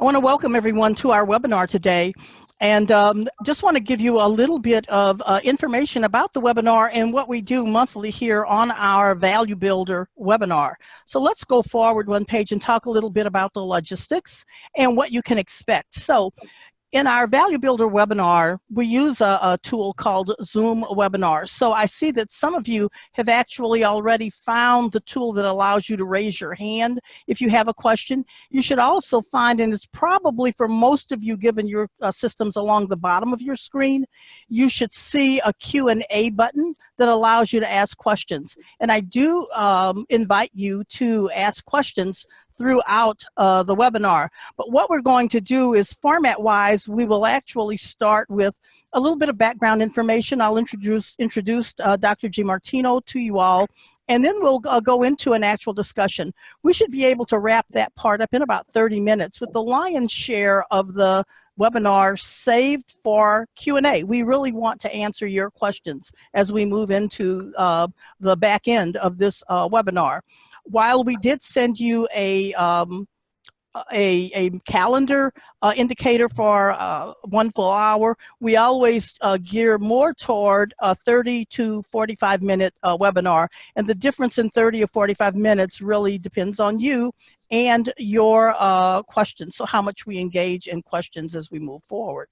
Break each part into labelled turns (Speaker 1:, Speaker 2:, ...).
Speaker 1: I want to welcome everyone to our webinar today, and just want to give you a little bit of information about the webinar and what we do monthly here on our Value Builder webinar. So let's go forward one page and talk a little bit about the logistics and what you can expect. So in our Value Builder webinar, we use a tool called Zoom Webinar. So I see that some of you have actually already found the tool that allows you to raise your hand if you have a question. You should also find, and it's probably for most of you given your systems along the bottom of your screen, you should see a Q&A button that allows you to ask questions. And I do invite you to ask questions throughout the webinar. But what we're going to do is, format-wise, we will actually start with a little bit of background information. I'll introduce Dr. Giamartino to you all, and then we'll go into an actual discussion. We should be able to wrap that part up in about 30 minutes with the lion's share of the webinar saved for Q&A. We really want to answer your questions as we move into the back end of this webinar. While we did send you a calendar indicator for 1 full hour, we always gear more toward a 30 to 45 minute webinar. And the difference in 30 or 45 minutes really depends on you and your questions. So how much we engage in questions as we move forward.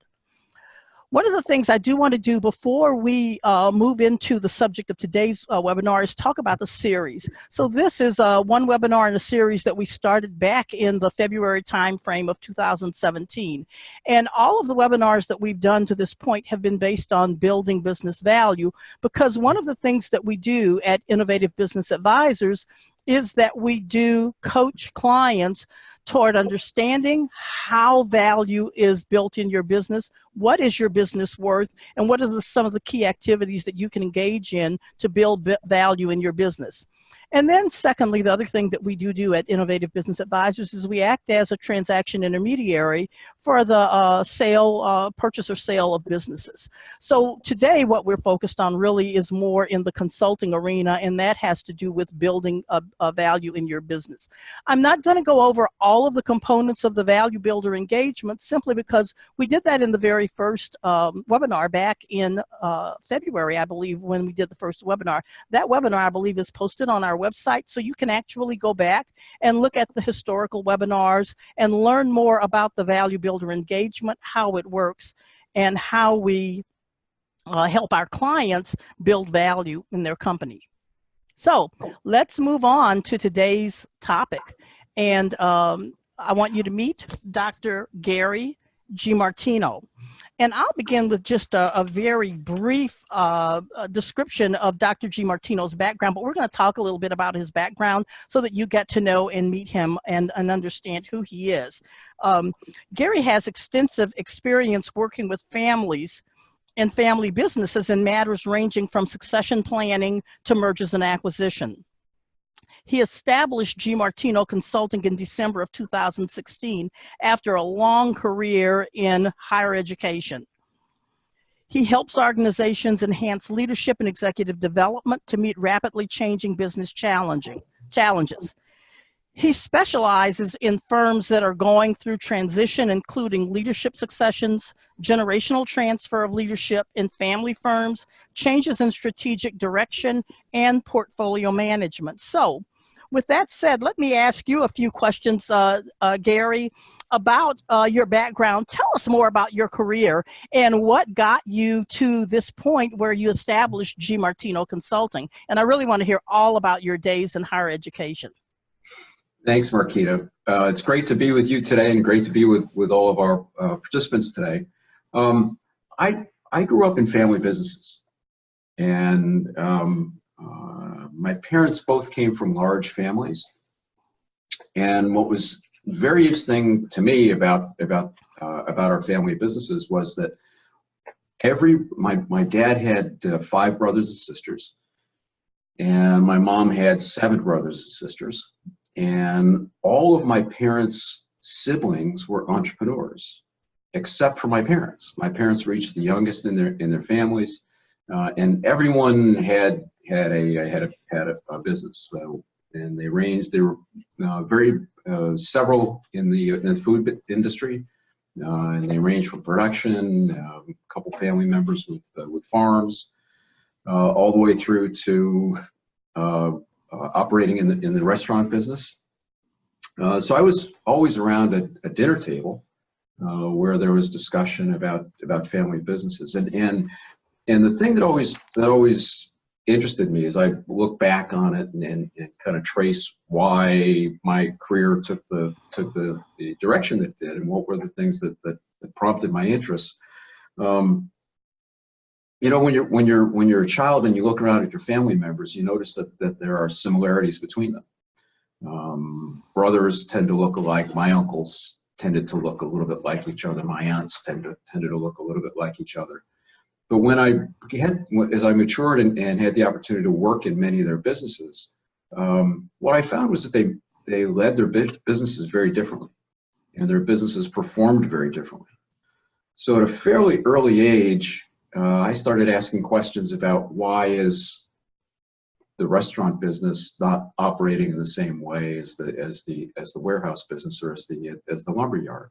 Speaker 1: One of the things I do want to do before we move into the subject of today's webinar is talk about the series. So this is one webinar in a series that we started back in the February timeframe of 2017. And all of the webinars that we've done to this point have been based on building business value, because one of the things that we do at Innovative Business Advisors is that we do coach clients toward understanding how value is built in your business, what is your business worth, and what are some of the key activities that you can engage in to build value in your business. And then secondly, the other thing that we do at Innovative Business Advisors is we act as a transaction intermediary for the purchase or sale of businesses. So today what we're focused on really is more in the consulting arena, and that has to do with building a value in your business. I'm not going to go over all of the components of the Value Builder engagement, simply because we did that in the very first webinar back in February, I believe, when we did the first webinar. That webinar, I believe, is posted on our website, so you can actually go back and look at the historical webinars and learn more about the Value Builder engagement, how it works, and how we help our clients build value in their company. So let's move on to today's topic. And I want you to meet Dr. Gary Giamartino. And I'll begin with just a very brief description of Dr. Giamartino's background, but we're going to talk a little bit about his background so that you get to know and meet him and understand who he is. Gary has extensive experience working with families and family businesses in matters ranging from succession planning to mergers and acquisition. He established Giamartino Consulting in December of 2016 after a long career in higher education. He helps organizations enhance leadership and executive development to meet rapidly changing business challenges. He specializes in firms that are going through transition, including leadership successions, generational transfer of leadership in family firms, changes in strategic direction, and portfolio management. So, with that said, let me ask you a few questions, Gary, about your background. Tell us more about your career and what got you to this point where you established Giamartino Consulting. And I really want to hear all about your days in higher education.
Speaker 2: Thanks, Marquita. It's great to be with you today and great to be with all of our participants today. I grew up in family businesses, and my parents both came from large families. And what was very interesting to me about our family businesses was that my dad had 5 brothers and sisters, and my mom had 7 brothers and sisters. And all of my parents' siblings were entrepreneurs, except for my parents. My parents reached the youngest in their families, and everyone had a business. So, and they were very several in the food industry, and they range from production, a couple family members with farms, all the way through to operating in the restaurant business. So I was always around a dinner table where there was discussion about family businesses, and the thing that always interested me as I look back on it and kind of trace why my career took the direction that it did, and what were the things that prompted my interest. You know, when you're a child and you look around at your family members, you notice that there are similarities between them. Brothers tend to look alike. My uncles tended to look a little bit like each other. My aunts tended to look a little bit like each other. But as I matured and had the opportunity to work in many of their businesses, what I found was that they led their businesses very differently, and their businesses performed very differently. So at a fairly early age, I started asking questions about why is the restaurant business not operating in the same way as the warehouse business or as the lumber yard.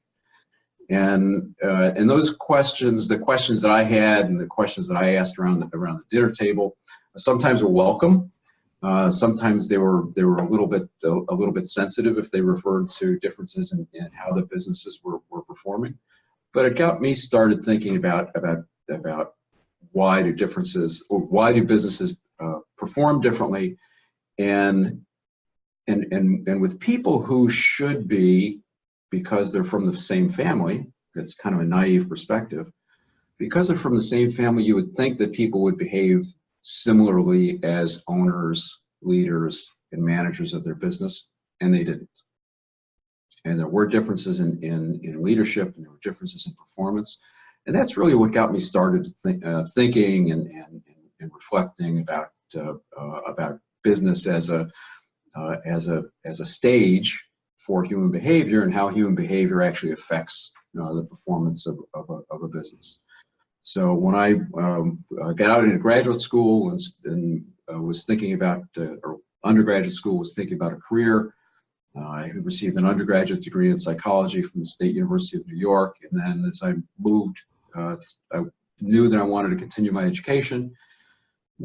Speaker 2: And those questions, the questions that I had and the questions that I asked around the dinner table, sometimes were welcome. Sometimes they were a little bit sensitive if they referred to differences in how the businesses were performing. But it got me started thinking about why do businesses perform differently, and with people who should be, because they're from the same family. That's kind of a naive perspective. Because they're from the same family, you would think that people would behave similarly as owners, leaders, and managers of their business, and they didn't. And there were differences in leadership, and there were differences in performance. And that's really what got me started thinking and reflecting about business as a stage for human behavior, and how human behavior actually affects the performance of a business. So when I got out into graduate school and was thinking about, or undergraduate school, was thinking about a career, I received an undergraduate degree in psychology from the State University of New York. And then as I moved, I knew that I wanted to continue my education.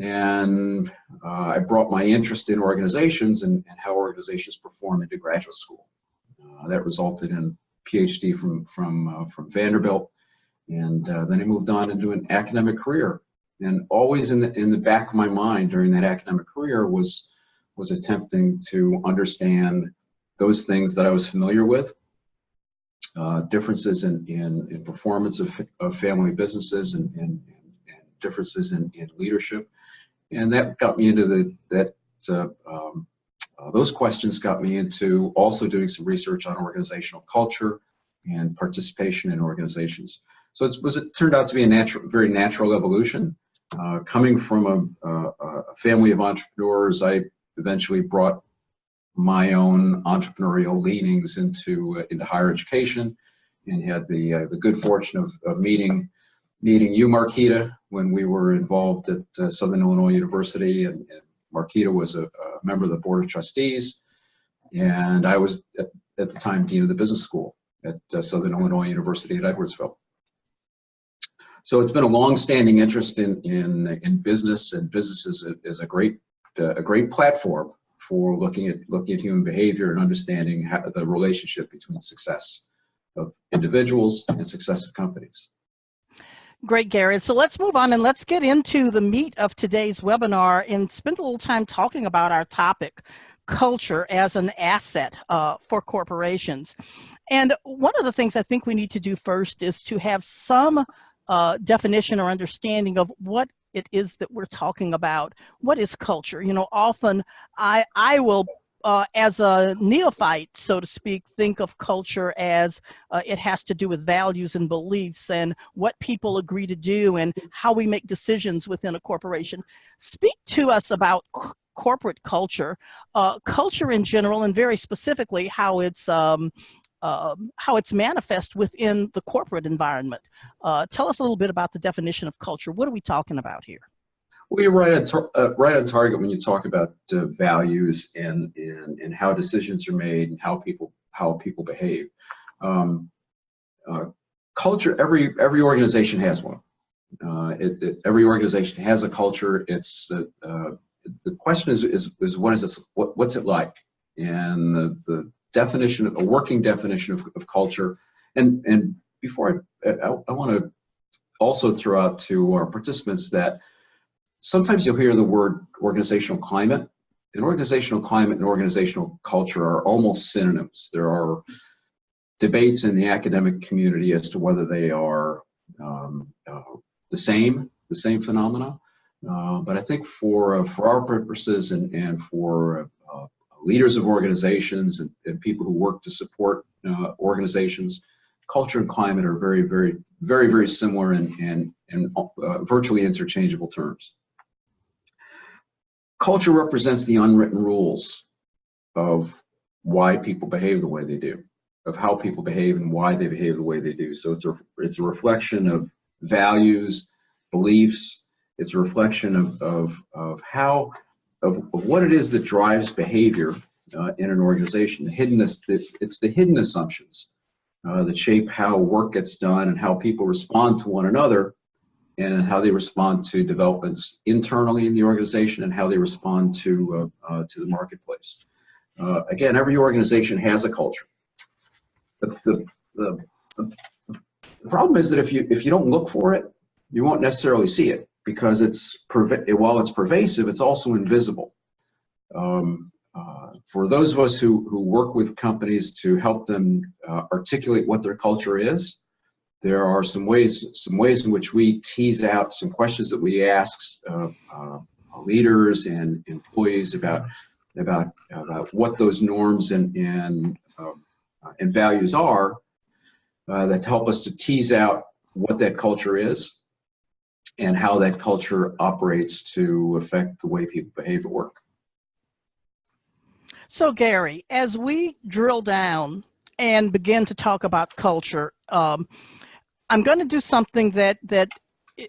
Speaker 2: And I brought my interest in organizations and how organizations perform into graduate school. That resulted in a PhD from Vanderbilt, and then I moved on into an academic career. And always in the back of my mind during that academic career was attempting to understand those things that I was familiar with, differences in performance of family businesses and differences in leadership. And that got me into those questions got me into also doing some research on organizational culture and participation in organizations. So it turned out to be a very natural evolution. Coming from a family of entrepreneurs, I eventually brought my own entrepreneurial leanings into higher education, and had the good fortune of meeting you, Marquita, when we were involved at Southern Illinois University, and Marquita was a member of the Board of Trustees, and I was at the time Dean of the Business School at Southern Illinois University at Edwardsville. So it's been a long-standing interest in business, and business is a great platform for looking at human behavior and understanding the relationship between success of individuals and success of companies.
Speaker 1: Great, Gary. So let's move on and let's get into the meat of today's webinar and spend a little time talking about our topic, culture as an asset for corporations. And one of the things I think we need to do first is to have some definition or understanding of what it is that we're talking about. What is culture? You know, often I will as a neophyte, so to speak, think of culture as it has to do with values and beliefs and what people agree to do and how we make decisions within a corporation. Speak to us about corporate culture, culture in general, and very specifically how it's manifest within the corporate environment. Tell us a little bit about the definition of culture. What are we talking about here?
Speaker 2: Well, you're right on target when you talk about values and how decisions are made and how people how people behave. Culture, every organization has one. Every organization has a culture. The question is what is this? What's it like? And the definition, a working definition of culture. And before I want to also throw out to our participants that sometimes you'll hear the word organizational climate. And organizational climate and organizational culture are almost synonyms. There are debates in the academic community as to whether they are the same phenomena. But I think for our purposes and for leaders of organizations and people who work to support organizations, culture and climate are very similar and virtually interchangeable terms. Culture represents the unwritten rules of why people behave the way they do, of how people behave and why they behave the way they do. So it's a reflection of values, beliefs. It's a reflection of what it is that drives behavior in an organization. It's the hidden assumptions that shape how work gets done and how people respond to one another, and how they respond to developments internally in the organization and how they respond to the marketplace. Again, every organization has a culture. But the problem is that if you don't look for it, you won't necessarily see it, because while it's pervasive, it's also invisible. For those of us who work with companies to help them articulate what their culture is, there are some ways in which we tease out some questions that we ask leaders and employees about what those norms and values are that help us to tease out what that culture is and how that culture operates to affect the way people behave at work.
Speaker 1: So Gary, as we drill down and begin to talk about culture, I'm going to do something that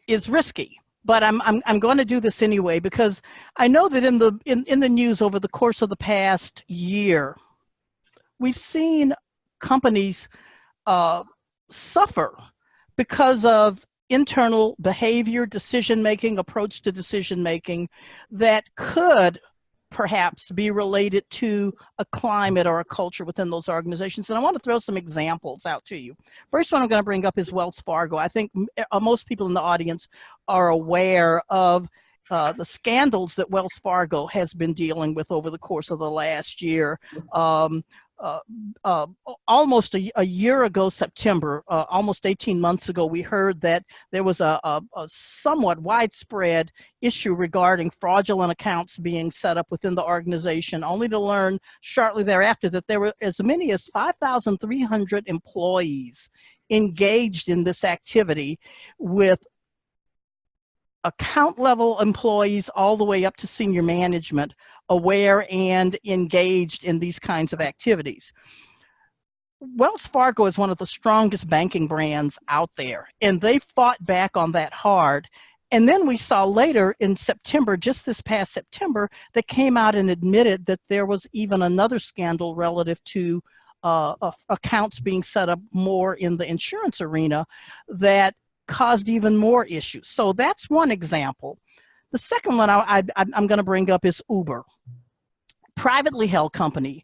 Speaker 1: is risky, but I'm going to do this anyway, because I know that in the news over the course of the past year, we've seen companies suffer because of internal behavior, decision-making, approach to decision-making that could perhaps be related to a climate or a culture within those organizations. And I want to throw some examples out to you. First one I'm going to bring up is Wells Fargo. I think most people in the audience are aware of the scandals that Wells Fargo has been dealing with over the course of the last year. Almost a year ago, September, almost 18 months ago, we heard that there was a somewhat widespread issue regarding fraudulent accounts being set up within the organization, only to learn shortly thereafter that there were as many as 5,300 employees engaged in this activity, with account level employees all the way up to senior management aware and engaged in these kinds of activities. Wells Fargo is one of the strongest banking brands out there, and they fought back on that hard. And then we saw later in September, just this past September, they came out and admitted that there was even another scandal relative to accounts being set up more in the insurance arena that caused even more issues. So that's one example. The second one I'm going to bring up is Uber, privately held company.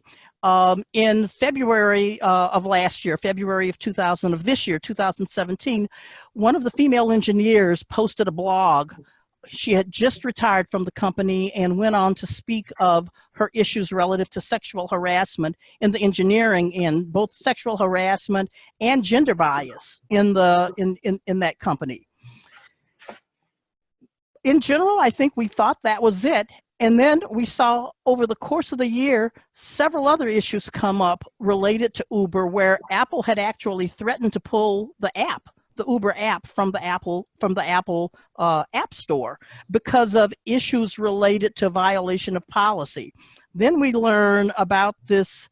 Speaker 1: In February of last year, February of this year, 2017, one of the female engineers posted a blog. She had just retired from the company and went on to speak of her issues relative to sexual harassment in the engineering, in both sexual harassment and gender bias in that company. In general, I think we thought that was it. And then we saw over the course of the year, several other issues come up related to Uber, where Apple had actually threatened to pull the Uber app from the Apple App Store because of issues related to violation of policy. Then we learn about this,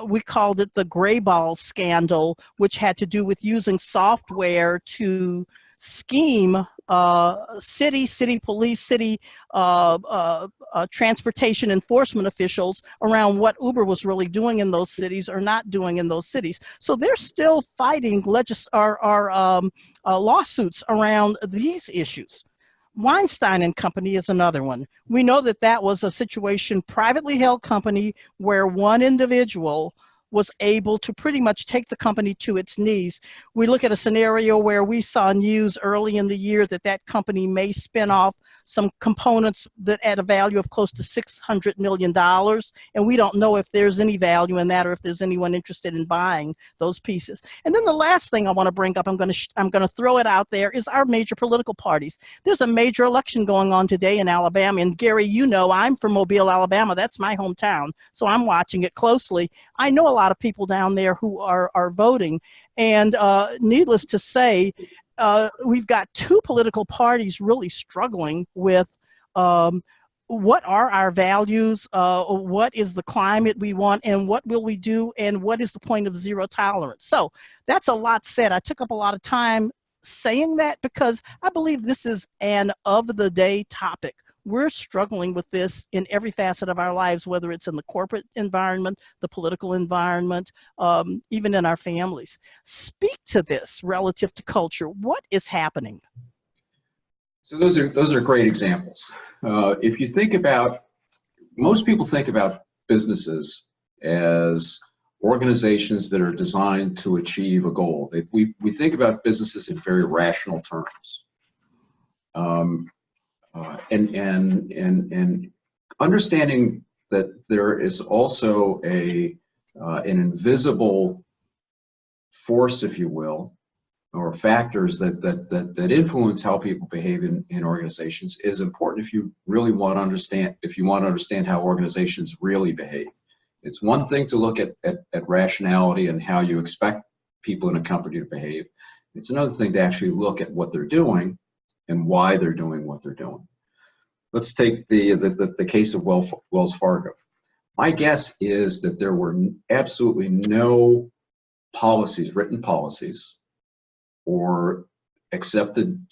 Speaker 1: we called it the gray ball scandal, which had to do with using software to scheme city police, city transportation enforcement officials around what Uber was really doing in those cities or not doing in those cities. So they're still fighting lawsuits around these issues. Weinstein Company is another one. We know that that was a situation, privately held company, where one individual was able to pretty much take the company to its knees. We look at a scenario where we saw news early in the year that that company may spin off some components that at a value of close to $600 million. And we don't know if there's any value in that or if there's anyone interested in buying those pieces. And then the last thing I want to bring up, I'm going to throw it out there, is our major political parties. There's a major election going on today in Alabama. And Gary, you know, I'm from Mobile, Alabama. That's my hometown. So I'm watching it closely. I know a lot of people down there who are voting. And needless to say, we've got two political parties really struggling with what are our values, what is the climate we want, and what will we do, and what is the point of zero tolerance. So that's a lot said. I took up a lot of time saying that because I believe this is an of the day topic. We're struggling with this in every facet of our lives, whether it's in the corporate environment, the political environment, even in our families. Speak to this relative to culture. What is happening?
Speaker 2: So those are great examples. If you think about, most people think about businesses as organizations that are designed to achieve a goal. We think about businesses in very rational terms. And understanding that there is also an invisible force, if you will, or factors that influence how people behave in organizations is important if you really want to understand how organizations really behave. It's one thing to look at rationality and how you expect people in a company to behave. It's another thing to actually look at what they're doing and why they're doing what they're doing. Let's take the case of Wells Fargo. My guess is that there were absolutely no written policies, or accepted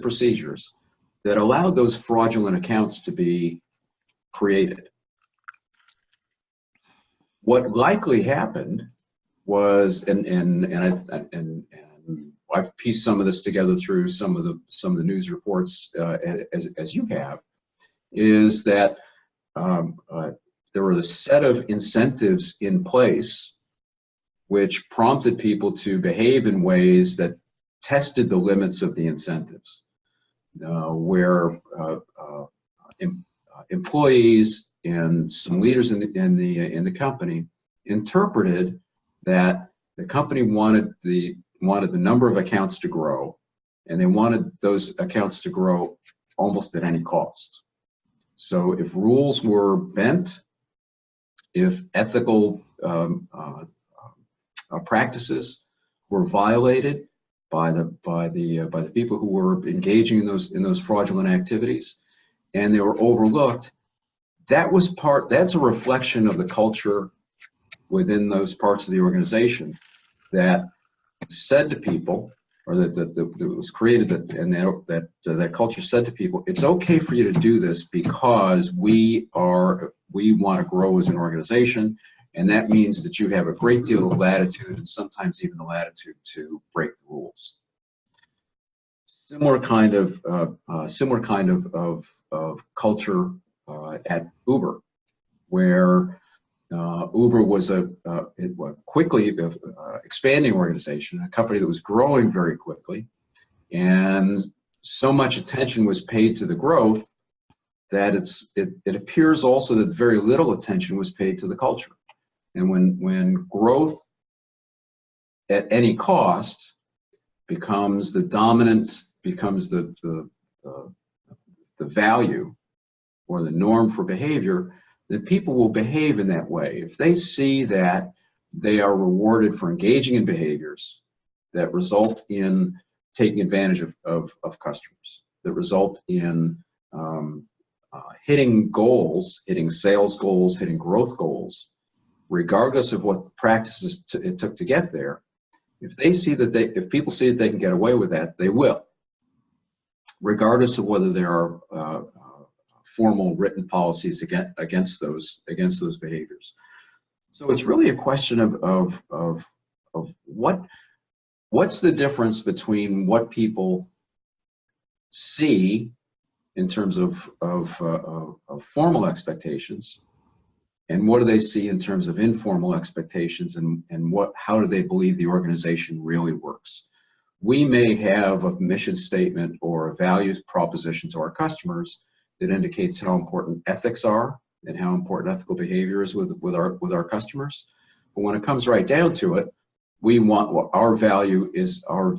Speaker 2: procedures that allowed those fraudulent accounts to be created. What likely happened was, and I've pieced some of this together through some of the news reports as you have, is that there were a set of incentives in place which prompted people to behave in ways that tested the limits of the incentives, where employees and some leaders in the company interpreted that the company wanted the number of accounts to grow, and they wanted those accounts to grow almost at any cost. So if rules were bent, if ethical practices were violated by the people who were engaging in those fraudulent activities, and they were overlooked, that's a reflection of the culture within those parts of the organization that said to people, or that was created, that culture said to people, it's okay for you to do this because we want to grow as an organization, and that means that you have a great deal of latitude, and sometimes even the latitude to break the rules. Similar kind of culture at Uber, where Uber was a quickly expanding organization, a company that was growing very quickly, and so much attention was paid to the growth that it appears also that very little attention was paid to the culture. And when growth at any cost becomes the dominant, becomes the value or the norm for behavior, then people will behave in that way. If they see that they are rewarded for engaging in behaviors that result in taking advantage of customers, that result in hitting goals, hitting sales goals, hitting growth goals, regardless of what practices it took to get there, If people see that they can get away with that, they will, regardless of whether there are formal written policies against those behaviors. So it's really a question of what's the difference between what people see in terms of formal expectations, and what do they see in terms of informal expectations, and how do they believe the organization really works. We may have a mission statement or a value proposition to our customers that indicates how important ethics are and how important ethical behavior is with our customers. But when it comes right down to it, we want what our values are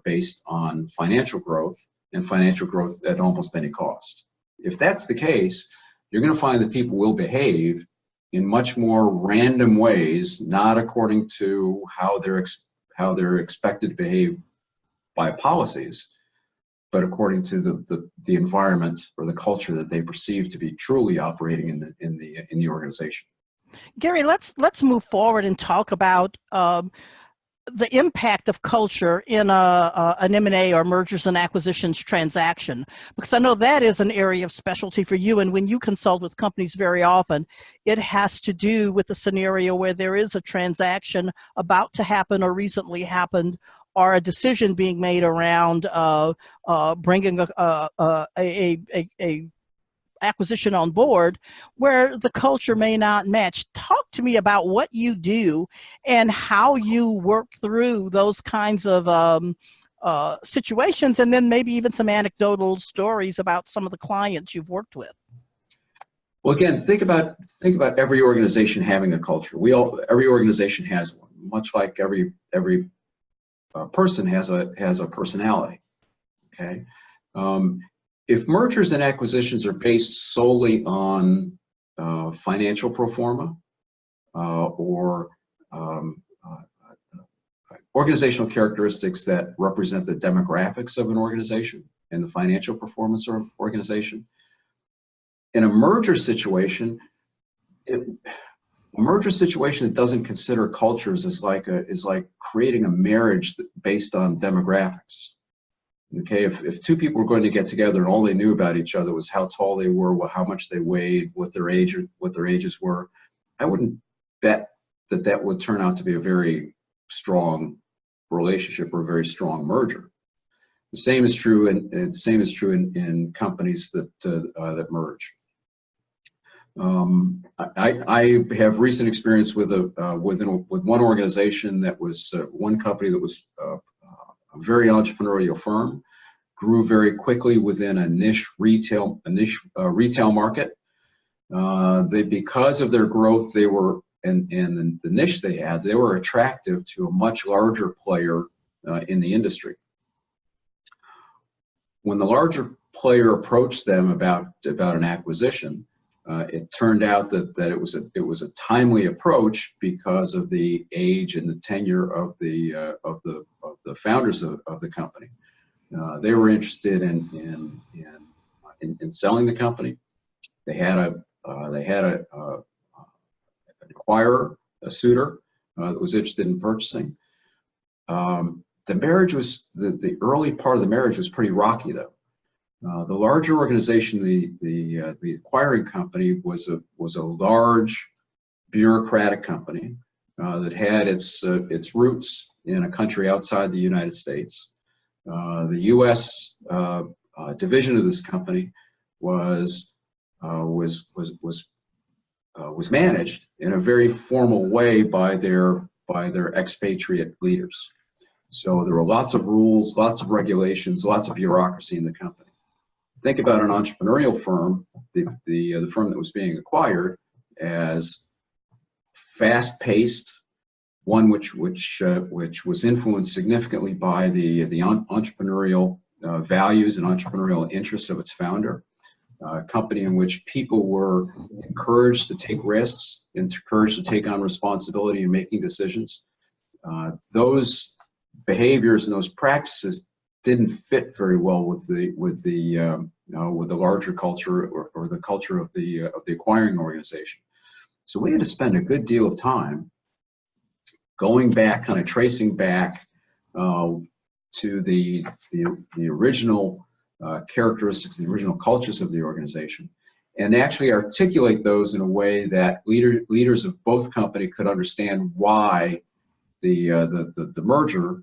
Speaker 2: based on financial growth, and financial growth at almost any cost. If that's the case, you're going to find that people will behave in much more random ways, not according to how they're expected to behave by policies, but according to the environment or the culture that they perceive to be truly operating in the organization.
Speaker 1: Gary, let's move forward and talk about the impact of culture in an M&A or mergers and acquisitions transaction, because I know that is an area of specialty for you. And when you consult with companies very often, it has to do with the scenario where there is a transaction about to happen or recently happened, or a decision being made around bringing a acquisition on board where the culture may not match. Talk to me about what you do and how you work through those kinds of situations, and then maybe even some anecdotal stories about some of the clients you've worked with.
Speaker 2: Well, again, think about every organization having a culture. Every organization has one, much like every person has a personality. Okay. If mergers and acquisitions are based solely on financial pro forma or organizational characteristics that represent the demographics of an organization and the financial performance of an organization, in a merger situation, a merger situation that doesn't consider cultures is like creating a marriage based on demographics. Okay, if two people were going to get together and all they knew about each other was how tall they were, how much they weighed, what their ages were, I wouldn't bet that would turn out to be a very strong relationship or a very strong merger. The same is true in companies that merge. I have recent experience with one organization that was one company that was a very entrepreneurial firm, grew very quickly within a niche retail market. Because of their growth, they were and the niche they had, they were attractive to a much larger player in the industry. When the larger player approached them about an acquisition, it turned out that it was a timely approach because of the age and the tenure of the founders of the company. They were interested in selling the company. They had an acquirer, a suitor that was interested in purchasing. The marriage was the early part of the marriage was pretty rocky though. The larger organization, the acquiring company, was a large bureaucratic company that had its roots in a country outside the United States. The U.S. Division of this company was managed in a very formal way by their expatriate leaders. So there were lots of rules, lots of regulations, lots of bureaucracy in the company. Think about an entrepreneurial firm, the firm that was being acquired, as fast-paced, one which was influenced significantly by the entrepreneurial values and entrepreneurial interests of its founder. A company in which people were encouraged to take risks, encouraged to take on responsibility in making decisions. Those behaviors and those practices didn't fit very well with the larger culture or the culture of the acquiring organization. So we had to spend a good deal of time going back, kind of tracing back to the original characteristics, the original cultures of the organization, and actually articulate those in a way that leaders of both company could understand why the merger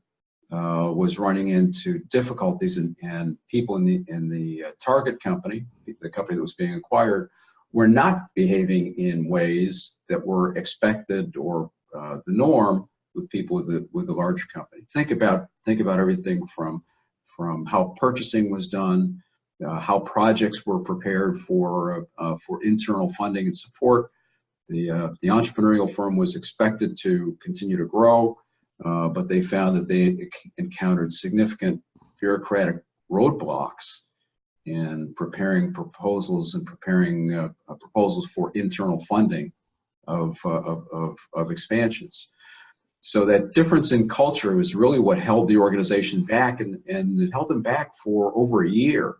Speaker 2: was running into difficulties, and people in the target company, the company that was being acquired, were not behaving in ways that were expected or the norm with people with the larger company. Think about everything from how purchasing was done, how projects were prepared for internal funding and support. The entrepreneurial firm was expected to continue to grow, but they found that they encountered significant bureaucratic roadblocks in preparing proposals and preparing proposals for internal funding of expansions. So that difference in culture was really what held the organization back, and it held them back for over a year,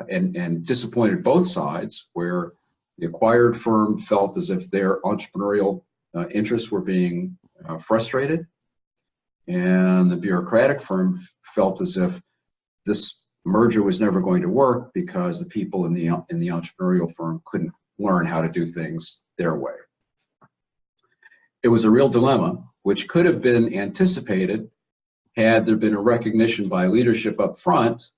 Speaker 2: and disappointed both sides, where the acquired firm felt as if their entrepreneurial interests were being frustrated, and the bureaucratic firm felt as if this merger was never going to work because the people in the entrepreneurial firm couldn't learn how to do things their way. It was a real dilemma, which could have been anticipated had there been a recognition by leadership up front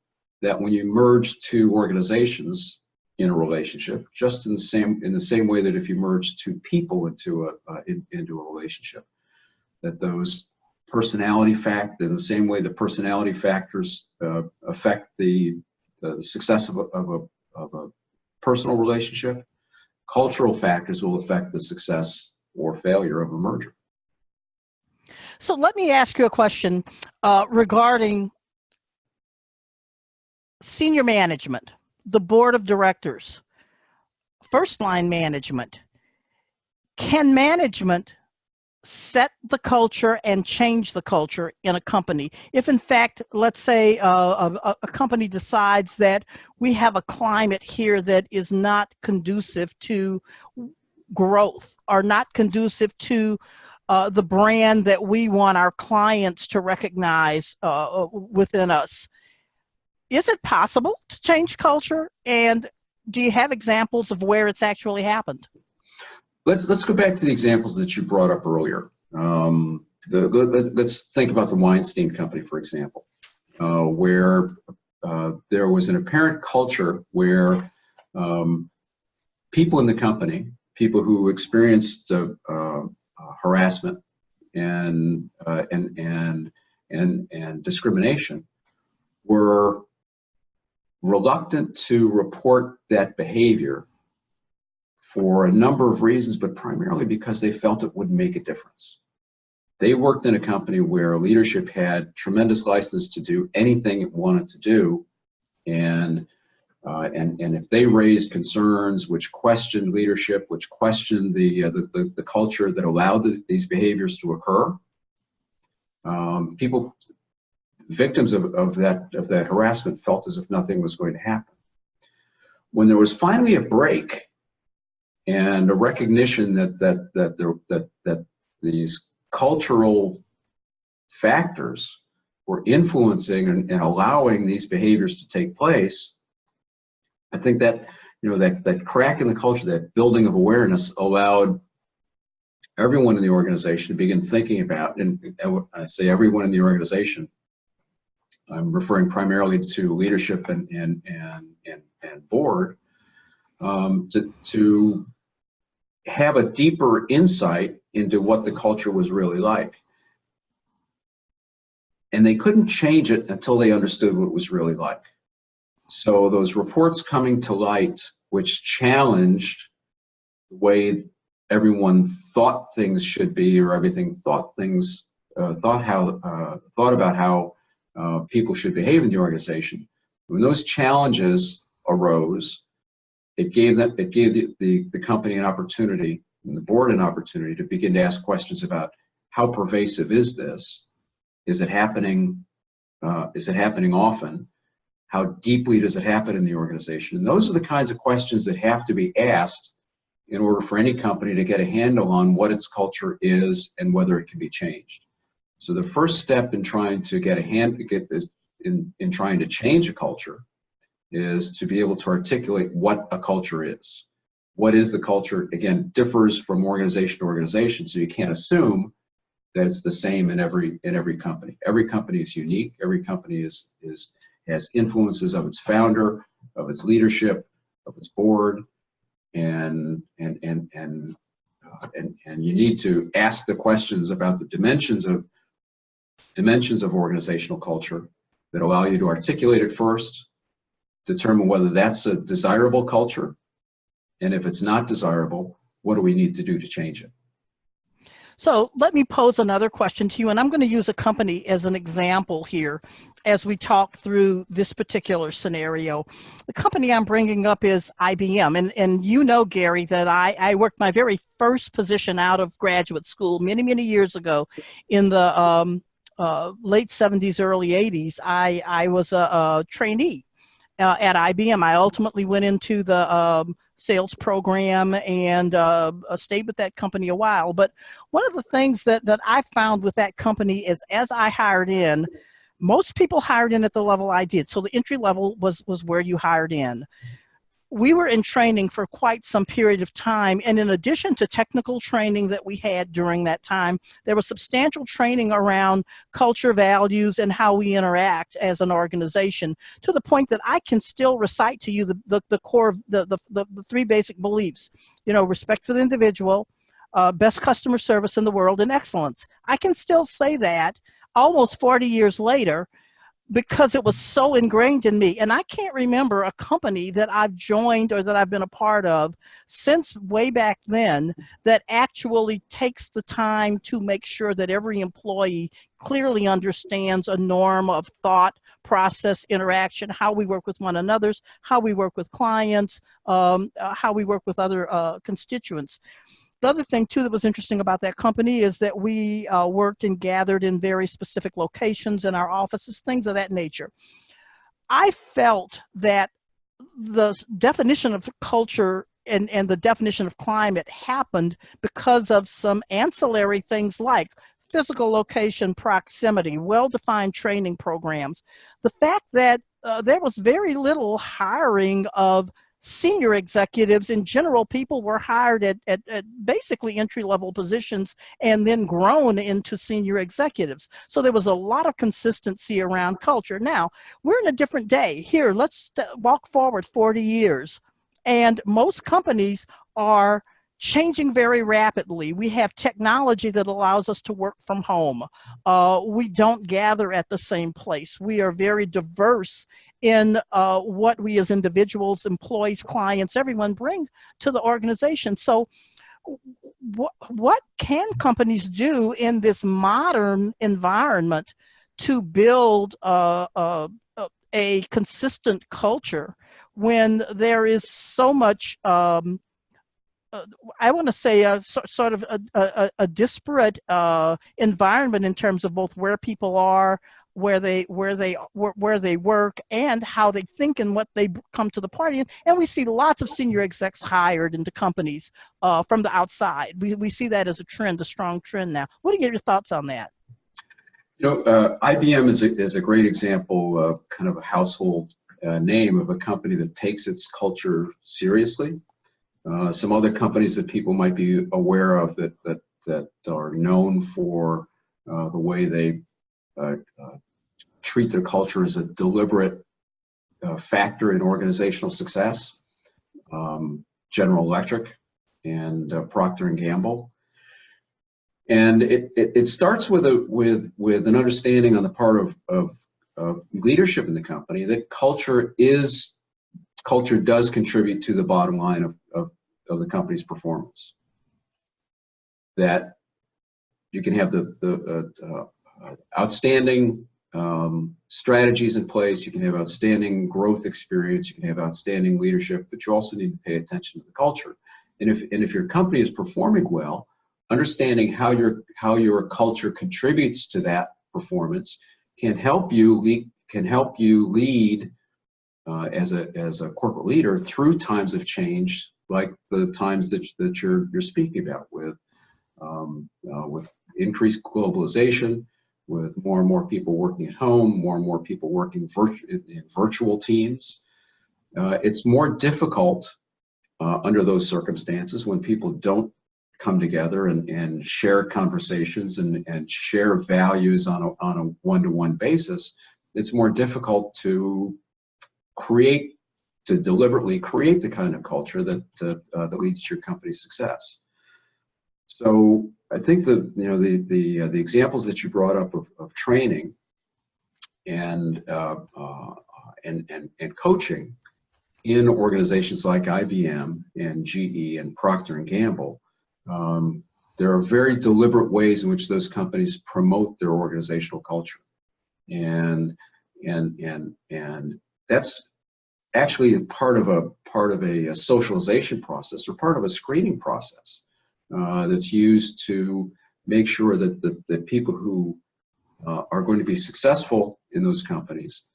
Speaker 2: that when you merge two organizations in a relationship, just in the same way that if you merge two people into a relationship, that those personality in the same way that personality factors affect the success of a personal relationship, cultural factors will affect the success or failure of a merger.
Speaker 1: So let me ask you a question regarding senior management, the board of directors, first line management. Can management set the culture and change the culture in a company? If in fact, let's say a company decides that we have a climate here that is not conducive to growth, or not conducive to the brand that we want our clients to recognize within us. Is it possible to change culture? And do you have examples of where it's actually happened?
Speaker 2: Let's go back to the examples that you brought up earlier. Let's think about the Weinstein Company, for example, where there was an apparent culture where people in the company, people who experienced harassment and discrimination, were reluctant to report that behavior for a number of reasons, but primarily because they felt it wouldn't make a difference. They worked in a company where leadership had tremendous license to do anything it wanted to do, and if they raised concerns which questioned leadership, which questioned the culture that allowed these behaviors to occur, people, victims of that harassment, felt as if nothing was going to happen. When there was finally a break and a recognition that these cultural factors were influencing and allowing these behaviors to take place, I think that that crack in the culture, that building of awareness, allowed everyone in the organization to begin thinking about, and when I say everyone in the organization, I'm referring primarily to leadership and board, to have a deeper insight into what the culture was really like. And they couldn't change it until they understood what it was really like. So those reports coming to light, which challenged the way everyone thought things should be, or everything thought about how people should behave in the organization. When those challenges arose, it gave the company an opportunity, and the board an opportunity, to begin to ask questions about how pervasive is this? Is it happening? Is it happening often? How deeply does it happen in the organization? And those are the kinds of questions that have to be asked in order for any company to get a handle on what its culture is and whether it can be changed. So the first step in trying to in trying to change a culture is to be able to articulate what a culture is. What is the culture? Again, differs from organization to organization, so you can't assume that it's the same in every company. Every company is unique. Every company has influences of its founder, of its leadership, of its board, and you need to ask the questions about the dimensions of organizational culture that allow you to articulate it first, determine whether that's a desirable culture, and if it's not desirable, what do we need to do to change it?
Speaker 1: So let me pose another question to you, and I'm going to use a company as an example here as we talk through this particular scenario. The company I'm bringing up is IBM, and you know, Gary, that I worked my very first position out of graduate school many years ago in the late 70s, early 80s. I was a trainee at IBM. I ultimately went into the sales program and stayed with that company a while. But one of the things that I found with that company is, as I hired in, most people hired in at the level I did. So the entry level was where you hired in. We were in training for quite some period of time, and in addition to technical training that we had during that time, there was substantial training around culture, values, and how we interact as an organization, to the point that I can still recite to you the core, the three basic beliefs. You know, respect for the individual, best customer service in the world, and excellence. I can still say that almost 40 years later, because it was so ingrained in me. And I can't remember a company that I've joined or that I've been a part of since way back then that actually takes the time to make sure that every employee clearly understands a norm of thought, process, interaction, how we work with one another, how we work with clients, how we work with other constituents. The other thing, too, that was interesting about that company is that we worked and gathered in very specific locations in our offices, things of that nature. I felt that the definition of culture and the definition of climate happened because of some ancillary things like physical location, proximity, well-defined training programs. The fact that there was very little hiring of senior executives. In general, people were hired at basically entry-level positions and then grown into senior executives. So there was a lot of consistency around culture. Now, we're in a different day. Here, let's walk forward 40 years. And most companies are changing very rapidly. We have technology that allows us to work from home. We don't gather at the same place. We are very diverse in what we as individuals, employees, clients, everyone brings to the organization. So what can companies do in this modern environment to build a consistent culture when there is so much I want to say sort of a disparate environment in terms of both where people are, where they work, and how they think and what they come to the party. And we see lots of senior execs hired into companies from the outside. We see that as a trend, a strong trend now. What are your thoughts on that?
Speaker 2: You know, IBM is a great example, kind of a household name of a company that takes its culture seriously. Some other companies that people might be aware of that are known for the way they treat their culture as a deliberate factor in organizational success. General Electric and Procter and Gamble, and it starts with an understanding on the part of leadership in the company that culture does contribute to the bottom line of the company's performance. That you can have the outstanding strategies in place, you can have outstanding growth experience, you can have outstanding leadership, but you also need to pay attention to the culture. And if your company is performing well, understanding how your culture contributes to that performance can help you lead as a corporate leader through times of change, like the times that you're speaking about, with increased globalization, with more and more people working at home, more and more people working in virtual teams. It's more difficult under those circumstances when people don't come together and share conversations and share values on a one-to-one basis. It's more difficult to deliberately create the kind of culture that leads to your company's success. So I think the examples that you brought up of training and coaching in organizations like IBM and GE and Procter and Gamble, there are very deliberate ways in which those companies promote their organizational culture, and that's actually part of a socialization process, or part of a screening process that's used to make sure that the people who are going to be successful in those companies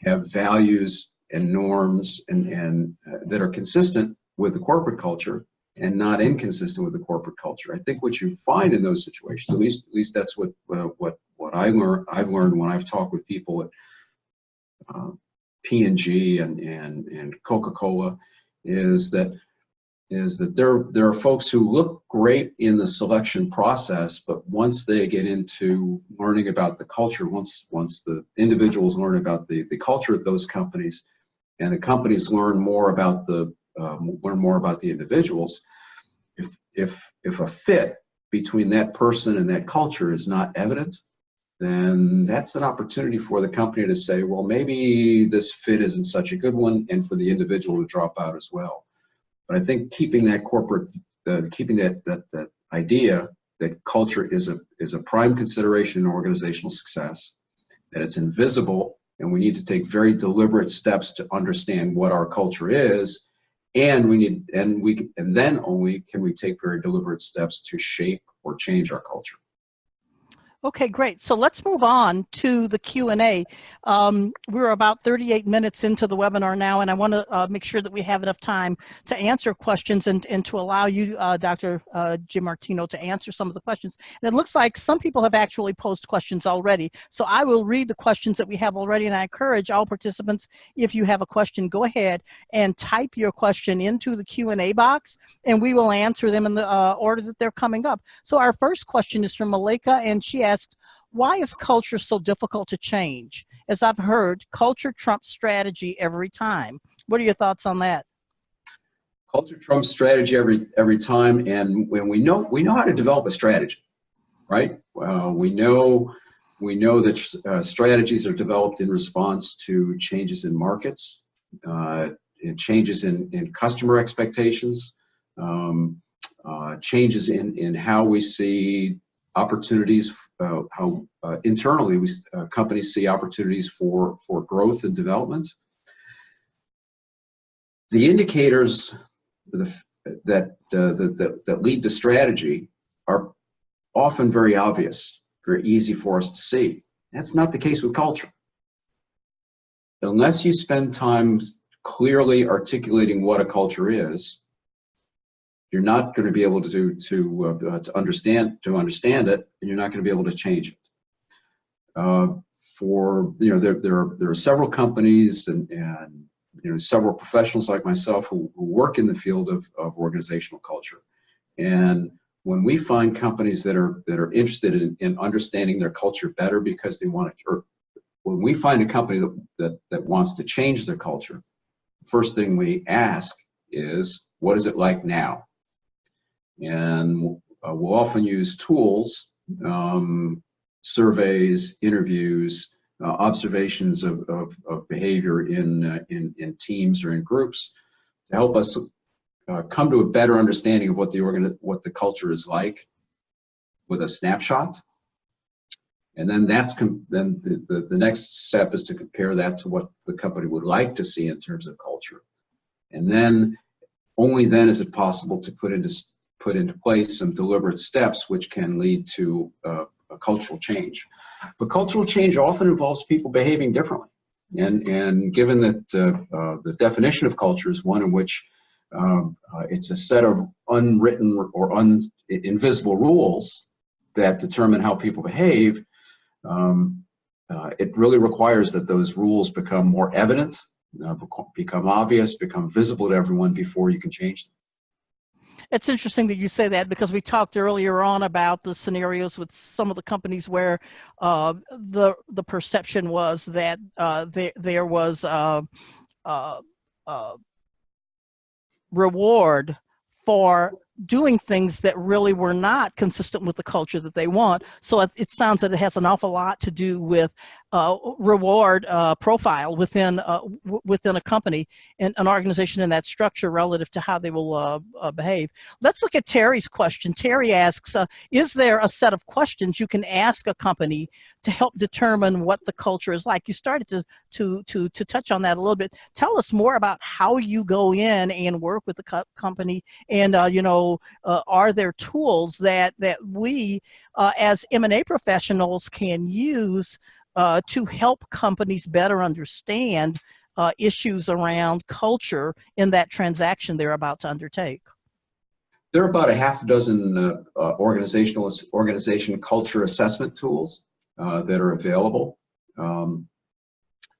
Speaker 2: have values and norms and that are consistent with the corporate culture and not inconsistent with the corporate culture. I think what you find in those situations, at least that's what I've learned when I've talked with people at P&G and Coca-Cola, is that there are folks who look great in the selection process, but once they get into learning about the culture, once the individuals learn about the culture of those companies, and the companies learn more about the individuals, if a fit between that person and that culture is not evident, then that's an opportunity for the company to say, well, maybe this fit isn't such a good one, and for the individual to drop out as well. But I think keeping that that idea that culture is a prime consideration in organizational success, that it's invisible, and we need to take very deliberate steps to understand what our culture is, and then only can we take very deliberate steps to shape or change our culture.
Speaker 1: Okay, great. So let's move on to the Q&A. We're about 38 minutes into the webinar now, and I want to make sure that we have enough time to answer questions and to allow you, Dr. Giamartino, to answer some of the questions. And it looks like some people have actually posed questions already. So I will read the questions that we have already, and I encourage all participants, if you have a question, go ahead and type your question into the Q&A box, and we will answer them in the order that they're coming up. So our first question is from Malika, and she asked, why is culture so difficult to change? As I've heard, culture trumps strategy every time. What are your thoughts on that?
Speaker 2: Culture trumps strategy every time, and when we know how to develop a strategy, right? We know that strategies are developed in response to changes in markets, and changes in customer expectations, changes in how we see opportunities, how internally companies see opportunities for growth and development. The indicators that lead to strategy are often very obvious, very easy for us to see. That's not the case with culture. Unless you spend time clearly articulating what a culture is, you're not going to be able to understand it, and you're not going to be able to change it. There are several companies and several professionals like myself who work in the field of organizational culture, and when we find companies that are interested in understanding their culture better because they want to, or when we find a company that wants to change their culture, the first thing we ask is, what is it like now? And we'll often use tools, surveys, interviews, observations of behavior in teams or in groups to help us come to a better understanding of what the culture is like with a snapshot. And then the next step is to compare that to what the company would like to see in terms of culture. And then only then is it possible to put into place some deliberate steps which can lead to a cultural change. But cultural change often involves people behaving differently. And given that the definition of culture is one in which it's a set of unwritten or invisible rules that determine how people behave, it really requires that those rules become more evident, become obvious, become visible to everyone before you can change them.
Speaker 1: It's interesting that you say that, because we talked earlier on about the scenarios with some of the companies where the perception was that there was reward for doing things that really were not consistent with the culture that they want. So it sounds that it has an awful lot to do with reward profile within a company and an organization in that structure relative to how they will behave. Let's look at Terry's question. Terry asks, is there a set of questions you can ask a company to help determine what the culture is like? You started to touch on that a little bit. Tell us more about how you go in and work with the company, and are there tools that we as M&A professionals can use to help companies better understand issues around culture in that transaction they're about to undertake?
Speaker 2: There are about a half dozen organization culture assessment tools that are available, and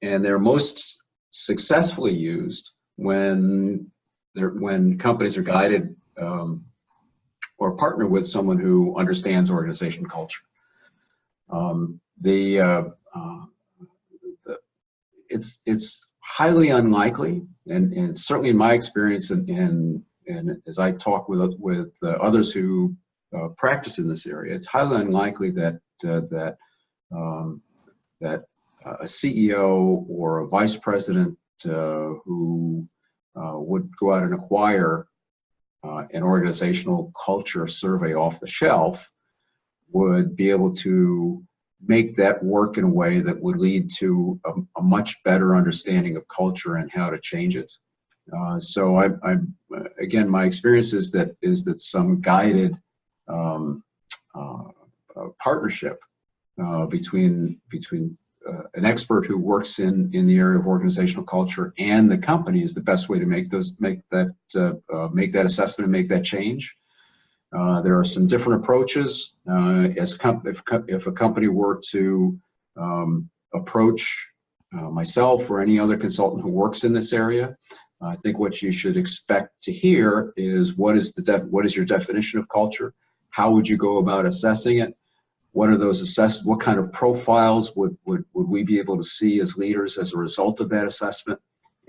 Speaker 2: they're most successfully used when companies are guided or partner with someone who understands organization culture. It's highly unlikely, and certainly in my experience, and as I talk with others who practice in this area, it's highly unlikely that a CEO or a vice president who would go out and acquire an organizational culture survey off the shelf would be able to make that work in a way that would lead to a much better understanding of culture and how to change it. So again, my experience is that some guided partnership between an expert who works in the area of organizational culture and the company is the best way to make that assessment and make that change. There are some different approaches. If a company were to approach myself or any other consultant who works in this area, I think what you should expect to hear is what is your definition of culture? How would you go about assessing it? What are those what kind of profiles would we be able to see as leaders as a result of that assessment?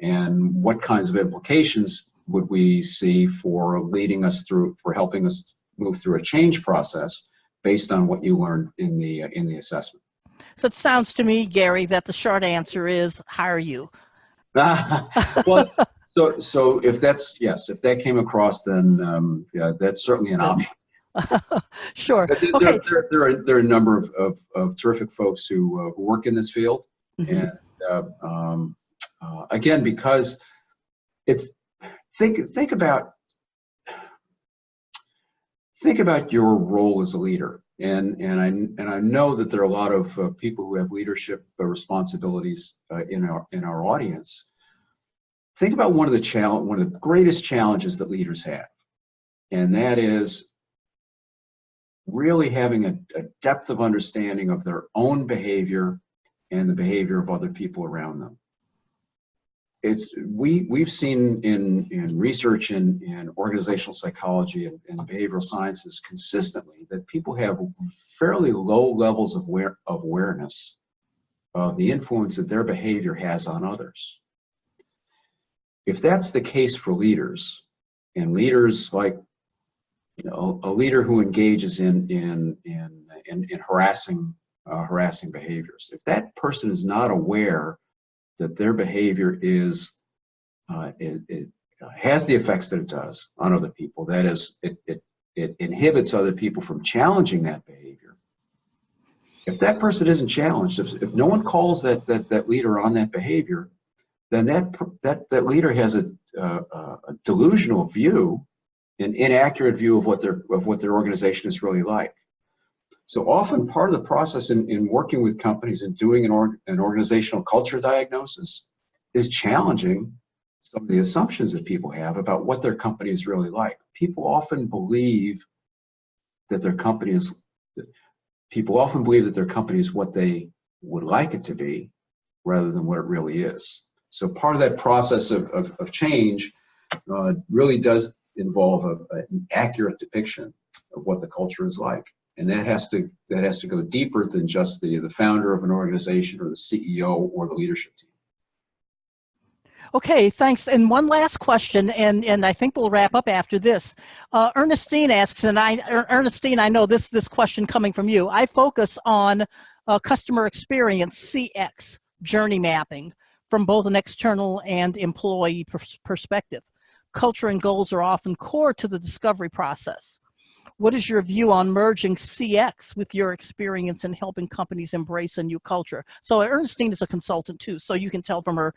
Speaker 2: And what kinds of implications would we see for helping us move through a change process based on what you learned in the assessment? So
Speaker 1: it sounds to me, Gary, that the short answer is hire you.
Speaker 2: Well, so if that came across, then yeah, that's certainly an option.
Speaker 1: Sure.
Speaker 2: Okay. There are a number of terrific folks who work in this field, mm-hmm. And again, because it's think about your role as a leader, and I know that there are a lot of people who have leadership responsibilities in our audience. Think about one of the greatest challenges that leaders have, and that is really having a depth of understanding of their own behavior and the behavior of other people around them. We've seen in research in organizational psychology and behavioral sciences consistently that people have fairly low levels of awareness of the influence that their behavior has on others. If that's the case for leaders, and leaders like a leader who engages in harassing behaviors, if that person is not aware that their behavior has the effects that it does on other people, that is, it inhibits other people from challenging that behavior. If that person isn't challenged, if no one calls that leader on that behavior, then that leader has a delusional view, an inaccurate view of what their organization is really like. So often part of the process in working with companies and doing an organizational culture diagnosis is challenging some of the assumptions that people have about what their company is really like. People often believe that their company is what they would like it to be rather than what it really is. So part of that process of change really does involve an accurate depiction of what the culture is like. And that has to go deeper than just the founder of an organization or the CEO or the leadership team.
Speaker 1: Okay, thanks. And one last question, and I think we'll wrap up after this. Ernestine asks, and Ernestine, I know this question coming from you. I focus on customer experience, CX, journey mapping, from both an external and employee perspective. Culture and goals are often core to the discovery process. What is your view on merging CX with your experience in helping companies embrace a new culture? So Ernestine is a consultant too, so you can tell from her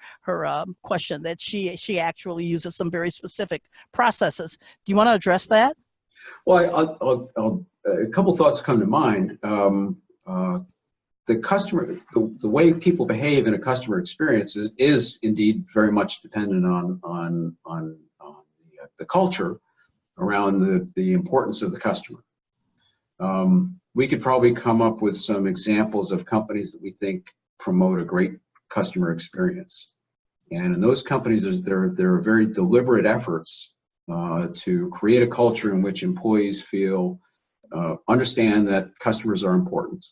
Speaker 1: question that she actually uses some very specific processes. Do you want to address that?
Speaker 2: Well, a couple thoughts come to mind. The way people behave in a customer experience is indeed very much dependent on the culture around the importance of the customer. We could probably come up with some examples of companies that we think promote a great customer experience. And in those companies, there are very deliberate efforts to create a culture in which employees feel, understand that customers are important,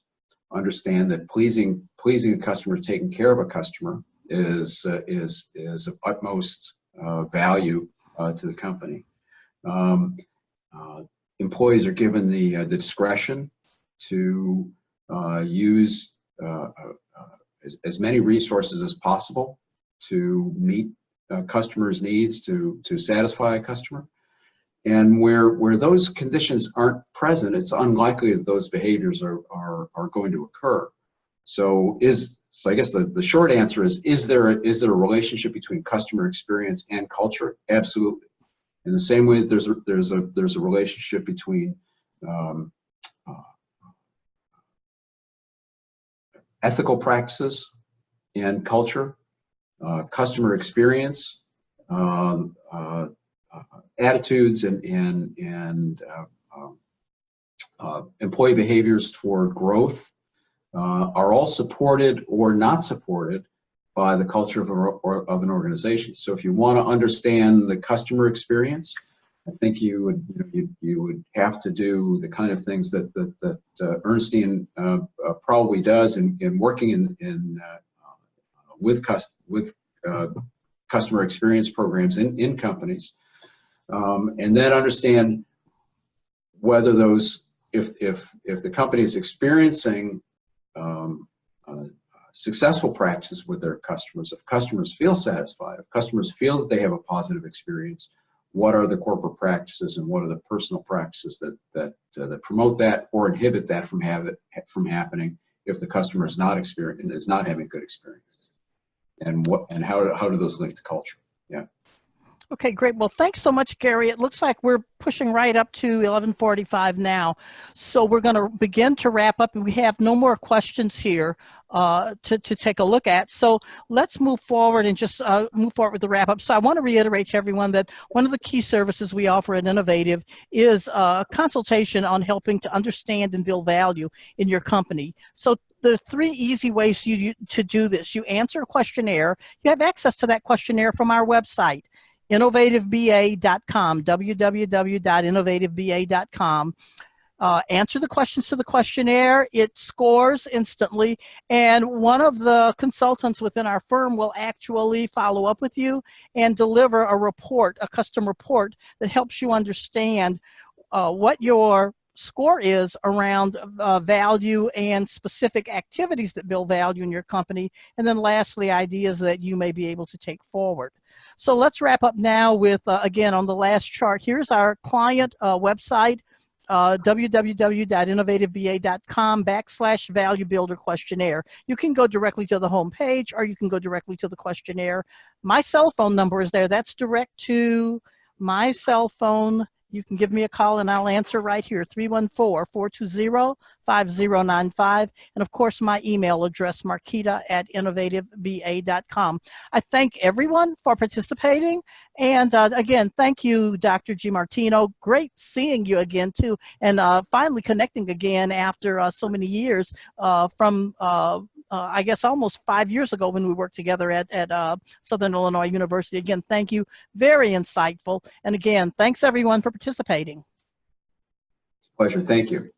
Speaker 2: understand that pleasing a customer, taking care of a customer is of utmost value to the company. Employees are given the discretion to use as many resources as possible to meet customers' needs, to satisfy a customer. And where those conditions aren't present, it's unlikely that those behaviors are going to occur. So I guess the short answer is there a relationship between customer experience and culture? Absolutely. In the same way that there's a relationship between ethical practices and culture, customer experience, attitudes, and employee behaviors toward growth are all supported or not supported by the culture of an organization. So if you want to understand the customer experience, I think you would have to do the kind of things that Ernestine probably does in working with customer experience programs in companies, and then understand whether if the company is experiencing successful practices with their customers, if customers feel satisfied, if customers feel that they have a positive experience, what are the corporate practices and what are the personal practices that promote that or inhibit that from happening if the customer is not having a good experience, and how do those link to culture? Yeah.
Speaker 1: Okay, great. Well, thanks so much, Gary. It looks like we're pushing right up to 11:45 now. So we're going to begin to wrap up, and we have no more questions here to take a look at. So let's move forward and just move forward with the wrap up. So I want to reiterate to everyone that one of the key services we offer at Innovative is consultation on helping to understand and build value in your company. So there are 3 easy ways to do this. You answer a questionnaire. You have access to that questionnaire from our website, innovativeba.com, www.innovativeba.com. Answer the questions to the questionnaire. It scores instantly, and one of the consultants within our firm will actually follow up with you and deliver a report, a custom report that helps you understand what your score is around value and specific activities that build value in your company, and then lastly, ideas that you may be able to take forward. So let's wrap up now with, again, on the last chart, here's our client website, www.innovativeba.com/value builder questionnaire. You can go directly to the home page, or you can go directly to the questionnaire. My cell phone number is there. That's direct to my cell phone You can give me a call and I'll answer right here, 314-420-5095. And of course, my email address, marquita@innovativeba.com. I thank everyone for participating. And again, thank you, Dr. Giamartino. Great seeing you again, too. And finally connecting again after so many years from I guess almost 5 years ago when we worked together at Southern Illinois University. Again, thank you. Very insightful. And again, thanks everyone for participating.
Speaker 2: Pleasure. Thank you.